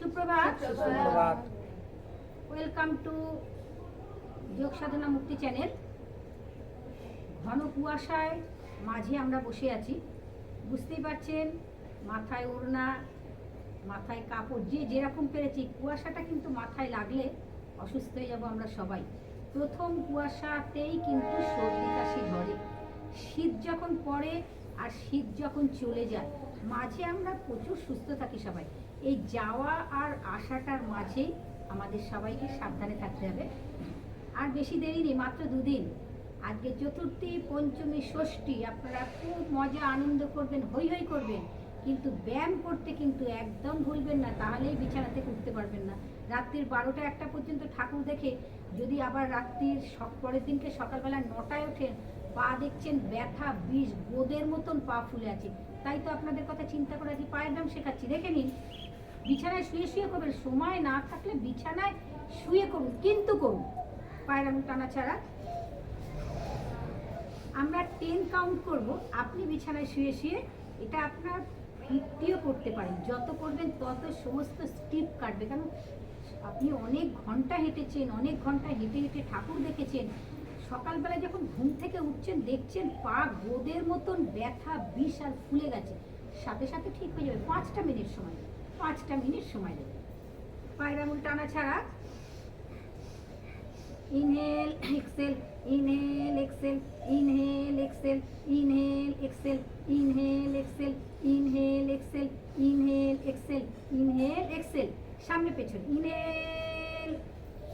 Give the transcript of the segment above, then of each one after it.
সুপ্রভাত। Welcome to যোগ সাধনা মুক্তি চ্যানেল। ঘন কুয়াশায় মাঝে আমরা বসে আছি, বুঝতেই পারছেন। মাথায় ওড়না, মাথায় কাপড়, যে যেরকম পেরেছি। কুয়াশাটা কিন্তু মাথায় লাগলে অসুস্থ হয়ে যাব আমরা সবাই। প্রথম কুয়াশাতেই কিন্তু সর্দি কাশি ধরে। শীত যখন পড়ে আর শীত যখন চলে যায়, মাঝে আমরা প্রচুর সুস্থ থাকি সবাই। এই যাওয়া আর আসাটার মাঝেই আমাদের সবাইকে সাবধানে থাকতে হবে। আর বেশি দেরি নেই, মাত্র দুদিন। আজকে চতুর্থী, পঞ্চমী, ষষ্ঠী, আপনারা খুব মজা আনন্দ করবেন, হৈ হৈ করবেন, কিন্তু ব্যায়াম করতে কিন্তু একদম ভুলবেন না, তাহলেই বিছানা থেকে উঠতে পারবেন না। রাত্রির 12টা 1টা পর্যন্ত ঠাকুর দেখে যদি আবার রাত্রির পরের দিনকে সকালবেলা 9টায় ওঠেন, পা দেখছেন ব্যথা, বিষ গোদের মতন পা ফুলে আছে। তাই তো আপনাদের কথা চিন্তা করে আজকে পায়ের ব্যায়াম শেখাচ্ছি, দেখে নিন। বিছানায় শুয়ে শুয়ে করবেন, সময় না থাকলে বিছানায় শুয়ে করুন, কিন্তু করুন। পায়ের আঙুল টানা ছাড়া। আমরা 10 কাউন্ট করব, আপনি বিছানায় শুয়ে শুয়ে এটা আপনার 50ও করতে পারেন। যত করবেন তত সমস্ত স্টিপ কাটবে। কারণ আপনি অনেক ঘন্টা হেঁটেছেন, অনেক ঘন্টা হেঁটে হেঁটে ঠাকুর দেখেছেন। সকালবেলা যখন ঘুম থেকে উঠছেন দেখছেন পা গোদের মতন ব্যথা, বিষ আর ফুলে গেছে, সাথে সাথে ঠিক হয়ে যাবে। 5টা মিনিট সময় দেবে, 5টা মিনিট সময় দেবে। পায়ের আঙুল টানা ছাড়া। Inhale exhale, inhale exhale, inhale exhale, inhale exhale, inhale exhale, inhale exhale, inhale exhale, inhale exhale. সামনে পেছন। ইনহেল,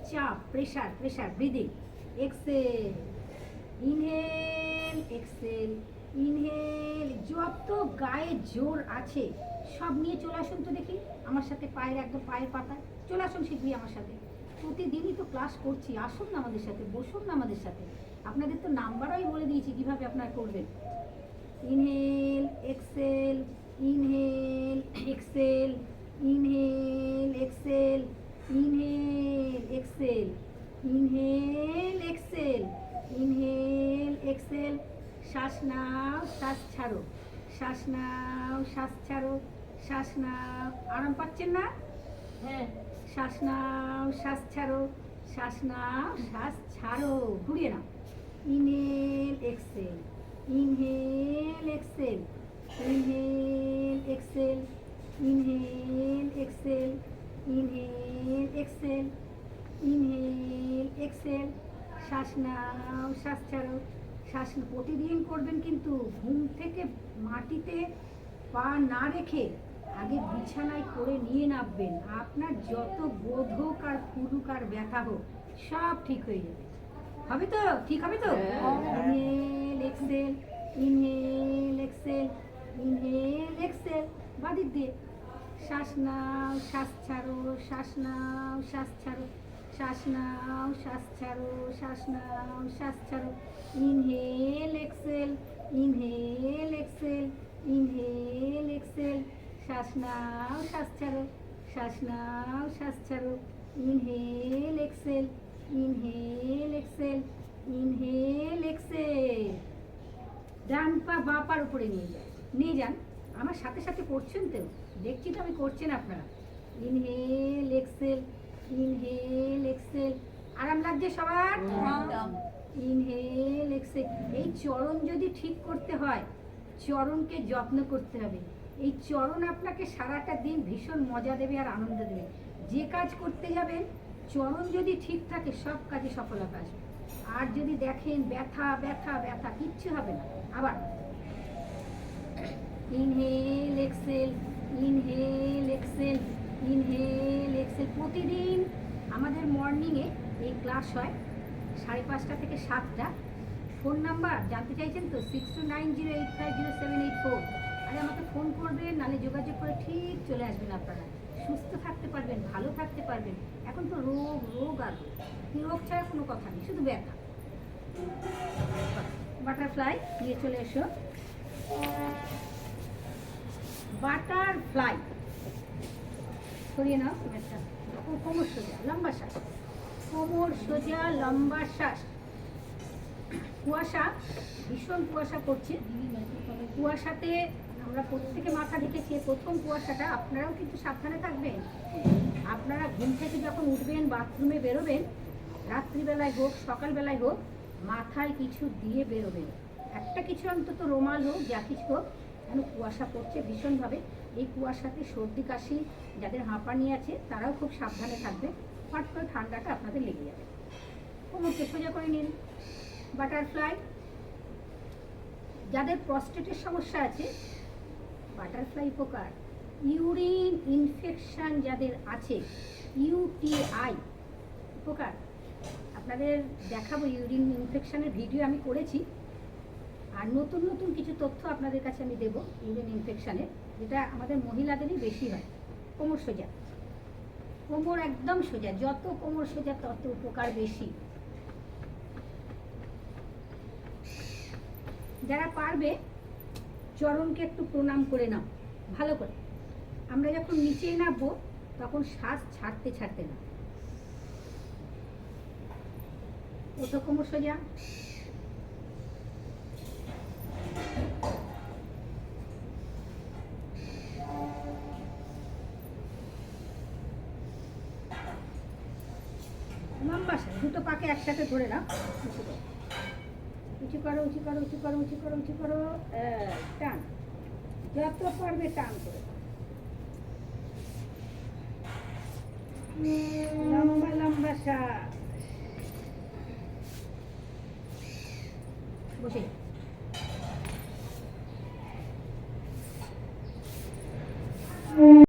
চাপ, pressure, pressure, breathing. Exhale, inhale exhale, inhale. যত গায়ে জোর আছে সব নিয়ে চলে আসুন তো দেখি আমার সাথে। পায়ের একদম পায়ের পাতায় চলে আসুন শিখবি আমার সাথে। প্রতিদিনই তো ক্লাস করছি, আসুন না আমাদের সাথে, বসুন না আমাদের সাথে। আপনাদের তো নাম্বারও আমি বলে দিয়েছি কিভাবে আপনারা করবেন। Inhale exhale, inhale exhale, inhale exhale, inhale exhale, inhale exhale, inhale exhale. শ্বাস নাও, শ্বাস ছাড়ো, শ্বাস নাও, শ্বাস ছাড়ো, শ্বাস নাও। আরাম পাচ্ছেন না? হ্যাঁ। শ্বাস নাও, শ্বাস ছাড়ো, শ্বাস নাও, শ্বাস ছাড়ো। ঘুরিয়ে নাও। Inhale exhale, inhale exhale, inhale exhale, inhale exhale, inhale exhale, inhale exhale. শ্বাস নাও, শ্বাস ছাড়ো, শ্বাস। প্রতিদিন করবেন কিন্তু ঘুম থেকে মাটিতে পা না রেখে আগে বিছানায় করে নিয়ে নামবেন। আপনার যত বোধ হোক আর ফুলুক আর ব্যথা হোক সব ঠিক হয়ে যাবে। হবে তো? ঠিক হবে তো? Inhale exhale, inhale exhale, inhale exhale. বাদিক দিয়ে শ্বাস নাও, শ্বাস ছাড়ো, শ্বাস নাও, শ্বাস ছাড়ো, শ্বাস নাও, শ্বাস ছাড়ো, শ্বাস নাও, শ্বাস ছাড়ো। Inhale exhale, inhale exhale, inhale exhale. শ্বাস নাও, শ্বাস ছাড়ো, শ্বাস নাও, শ্বাস ছাড়ো। Inhale exhale, inhale exhale, inhale exhale. ডান পা বাঁ পার উপরে নিয়ে যান, নিয়ে যান। আমার সাথে সাথে করছেন তো, দেখছি তো আমি করছেন আপনারা। Inhale exhale, inhale Excel. আরাম লাগছে সবার? Inhale exhale. এই চরণ যদি ঠিক করতে হয়, চরণকে যত্ন করতে হবে। এই চরণ আপনাকে সারাটা দিন ভীষণ মজা দেবে আর আনন্দ দেবে। যে কাজ করতে যাবেন চরণ যদি ঠিক থাকে সব কাজে সফলতা আসবে। আর যদি দেখেন ব্যথা ব্যথা ব্যথা, কিচ্ছু হবে না। আবার inhale exhale, inhale exhale, inhale Excel. প্রতিদিন আমাদের মর্নিংয়ে এই ক্লাস হয় 5:30 থেকে 7টা। ফোন নাম্বার জানতে চাইছেন তো? 6290850784। আরে আমাকে ফোন করবেন, নাহলে যোগাযোগ করে ঠিক চলে আসবেন। আপনারা সুস্থ থাকতে পারবেন, ভালো থাকতে পারবেন। এখন তো রোগ রোগ আর রোগ ছাড়া কোনো কথা নেই, শুধু ব্যথা। বাটারফ্লাই নিয়ে চলে এসো। বাটারফ্লাই সরিয়ে নাও একটা। কোমর সোজা, লম্বা শ্বাস, কোমর সোজা, লম্বা শ্বাস। কুয়াশা, ভীষণ কুয়াশা পড়ছে। কুয়াশাতে আমরা প্রত্যেকে মাথা ঢেকেছি, প্রথম কুয়াশাটা। আপনারাও কিন্তু সাবধানে থাকবেন। আপনারা ঘুম থেকে যখন উঠবেন, বাথরুমে বেরোবেন, রাত্রিবেলায় হোক সকালবেলায় হোক, মাথায় কিছু দিয়ে বেরোবেন। একটা কিছু অন্তত রুমাল হোক, যা কিছু হোক, কেন কুয়াশা পড়ছে ভীষণভাবে। এই কুয়াশাতে সর্দি কাশি, যাদের হাঁপানি আছে তারাও খুব সাবধানে থাকবে। হট করে ঠান্ডাটা আপনাদের লেগে যাবে। কোমরকে সোজা করে নিন, বাটারফ্লাই। যাদের প্রস্টেটের সমস্যা আছে, বাটারফ্লাই উপকার। ইউরিন ইনফেকশন যাদের আছে, ইউটিআই উপকার। আপনাদের দেখাবো ইউরিন ইনফেকশনের ভিডিও আমি করেছি, আর নতুন নতুন কিছু তথ্য আপনাদের কাছে আমি দেবো ইউরিন ইনফেকশনের, যেটা আমাদের মহিলাদেরই বেশি হয়। কোমর সোজা, কোমর একদম সোজা, যত কোমর সোজা তত উপকার বেশি। যারা পারবে চরণকে একটু প্রণাম করে নাও ভালো করে। আমরা যখন নিচে নামবো তখন শ্বাস ছাড়তে ছাড়তে না। ওঠো, কোমর সোজা। লম্বা শ্বাস, দুটো পাকে একসাথে ধরে নাও। উঁচু করো, উঁচু করো, উঁচু করো, উঁচু করো, উঁচু করো। টান, যত পারবে টান করে। লম্বা লম্বা শ্বাস। বসে